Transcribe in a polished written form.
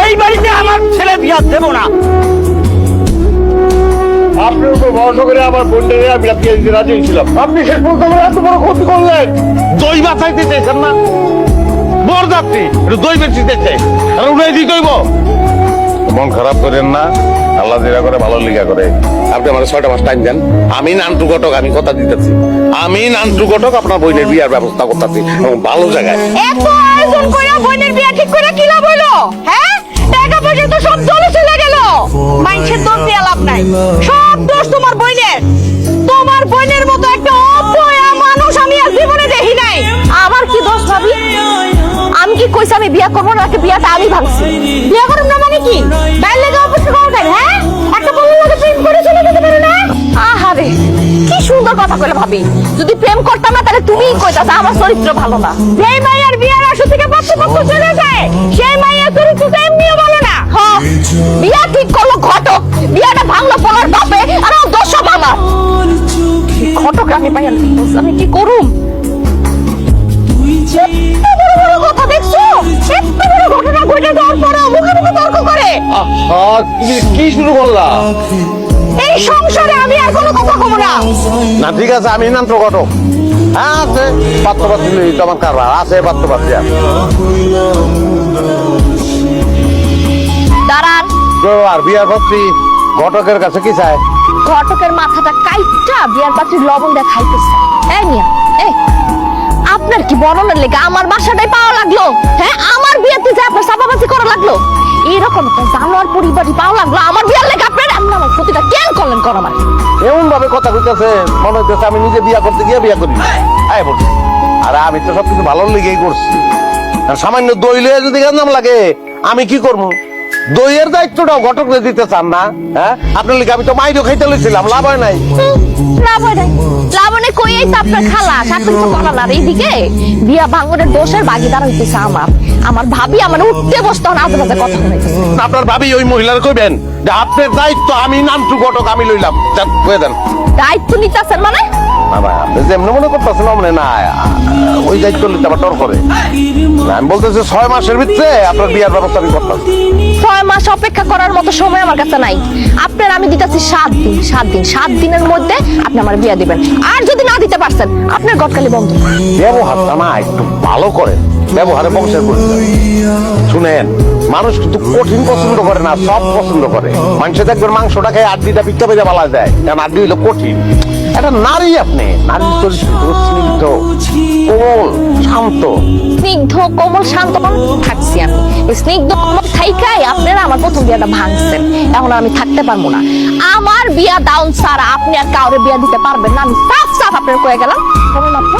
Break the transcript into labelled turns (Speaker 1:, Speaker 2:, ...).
Speaker 1: এই বাড়িতে আমার ছেলে বিয়া দেব না।
Speaker 2: আপনার উপর ভরসা করে আমার বোনটাকে আমি বিয়ে দিতে রাজি হয়েছিলাম, আপনি শেষ পর্যন্ত আমার এত বড় ক্ষতি করলেন।
Speaker 3: দই বাঁচাইতে চাইছেন না? বরযাত্রী একটু দই বেঁচতে চাই, আর উড়াই দিতে হইব। মন খারাপ করেন না, আল্লাহ যেটা করে ভালো লিগা করে। আপনি আমার 6টা মাস টাইম দেন, আমি নান্টু ঘটক, আমি কথা দিতেছি, আমি নান্টু ঘটক আপনার বোনের বিয়ার ব্যবস্থা করতেছি এবং ভালো জায়গায়।
Speaker 4: এত আয়োজন কইরা বোনের বিয়া ঠিক করে কি লাভ হইলো? হ্যাঁ, টাকা পয়সা তো সব জলে চলে গেল। মাইন্সের দোষ দিয়ে লাভ নাই, সব দোষ তোমার বোনের। তোমার বোনের মতো একটা অপয়া মানুষ আমি আর জীবনে দেখি নাই। আমার কি দোষ ভাবি? আমি কি কইছি আমি বিয়া করবো না? বিয়াটা আমি ভাঙছি। বিয়া করব না মানে কি? বাইরে লেগে অপেক্ষা করো কেন? হ্যাঁ, একটা বড় লোকে প্রেম করে চলে যেতে পারে না? আহারে কি সুন্দর কথা কইলে ভাবি। যদি প্রেম করতাম না তাহলে তুমিই কইতাছ আমার চরিত্র ভালো না। যেই মাইয়ার বিয়ার আসর থেকে পাত্রপক্ষ চলে যায়, সেই মাইয়ার চরিত্রটা এমনিও ভালো না। হ্যাঁ, বিয়া ঠিক করলো ঘটক, বিয়াটা ভাঙলো পলার বাপে, আর ও দোষ সব আমার। ঘটক আমি পাইয়া আমি কি করুম? এত বড় বড় কথা দেখছো? এত বড় ঘটনা ঘটে যাওয়ার পরেও মুখে মুখে তর্ক করে।
Speaker 2: আহা, তুমি কি শুরু করলা?
Speaker 4: এই সংসারে আমি আর কোনো কথা কব না।
Speaker 3: না ঠিক আছে, আমি নান্টু ঘটক। হ্যাঁ আছে পাত্রপাত্রী, তোমার কারবার আছে পাত্রপাত্রী।
Speaker 4: দাঁড়ান,
Speaker 3: আর বিয়ার পাত্রী ঘটকের কাছে কি চায়?
Speaker 4: ঘটকের মাথাটা কাইটটা বিয়ার পাত্রীর লবণ দিয়ে খাইতেছে। এই মিয়া, এই আপনার কি বরণের লেগে আমার বাসাটাই পাওয়া লাগলো? হ্যাঁ, আমার বিয়েতে যে আপনার সাবাবাজি করা লাগলো? এরকম একটা জানোয়ার পরিবারই পাওয়া লাগলো আমার বিয়ার লেগে? আপনার এমন আমার ক্ষতিটা কেন করলেন কর আমার?
Speaker 3: এমন ভাবে কথা কইতেছে মনে হইতেছে আমি নিজে বিয়া করতে গিয়ে বিয়া করি। আয় বলছি, আরে আমি তো সবকিছু ভালো লেগেই করছি। আর সামান্য দই লয়ে যদি গেন্দাম লাগে আমি কি করবো? দইয়ের দায়িত্বটাও ঘটকরে দিতে চান না? হ্যাঁ, আপনার লিখে আমি তো মাইরও খাইতে লইছিলাম, লাভ হয় নাই।
Speaker 4: লাবণে কইই তো আপনার খালা শাশুড়ি তো করা না। এইদিকে বিয়া ভাঙনের দোষের ভাগিদার হইতেছে আমার ভাবি আমার উঠতে বসতে আজে বাজে কথা হইতেছে।
Speaker 3: আপনার ভাবি ওই মহিলার কইবেন যে আপনার দায়িত্ব আমি নান্টু ঘটক আমি লইলাম, কয়ে দেন।
Speaker 4: দায়িত্ব নিতেছেন মানে?
Speaker 3: বাবা আপনি যেমনি মনে করতেছেন অমনে না, ওই দায়িত্ব নিতে আবার ডর করে। আমি বলতেছি 6 মাসের ভিতরে আপনার বিয়ার ব্যবস্থা আমি করতেছি।
Speaker 4: 6 মাস অপেক্ষা করার মতো সময় আমার কাছে নাই। আপনার আমি দিতেছি 7 দিন। 7 দিনের মধ্যে আপনি আমার বিয়া দিবেন। আর যদি না দিতে পারছেন আপনার গটকালি বন্ধ।
Speaker 3: ব্যবহারটা না একটু ভালো করেন, ব্যবহারে বংশের পরিচয়। শুনেন, মানুষ কিন্তু কঠিন পছন্দ করে না, সব পছন্দ করে। মানুষে দেখবেন মাংসটা খেয়ে আড্ডিটা পিঠা পেজা বলা যায়, কারণ আড্ডি হইলো কঠিন। একটা নারী, আপনি নারীর চরিত্র স্নিগ্ধ কোমল শান্ত।
Speaker 4: স্নিগ্ধ কোমল শান্ত থাকছি আমি। এই স্নিগ্ধ কোমল থাইকাই আপনারা আমার প্রথম বিয়াটা ভাঙছেন। এখন আমি থাকতে পারবো না। আমার বিয়া দাউন ছাড়া আপনি আর কাউরে বিয়া দিতে পারবেন না। আমি সাফ সাফ আপনার কয়ে গেলাম। কেমন আপনি?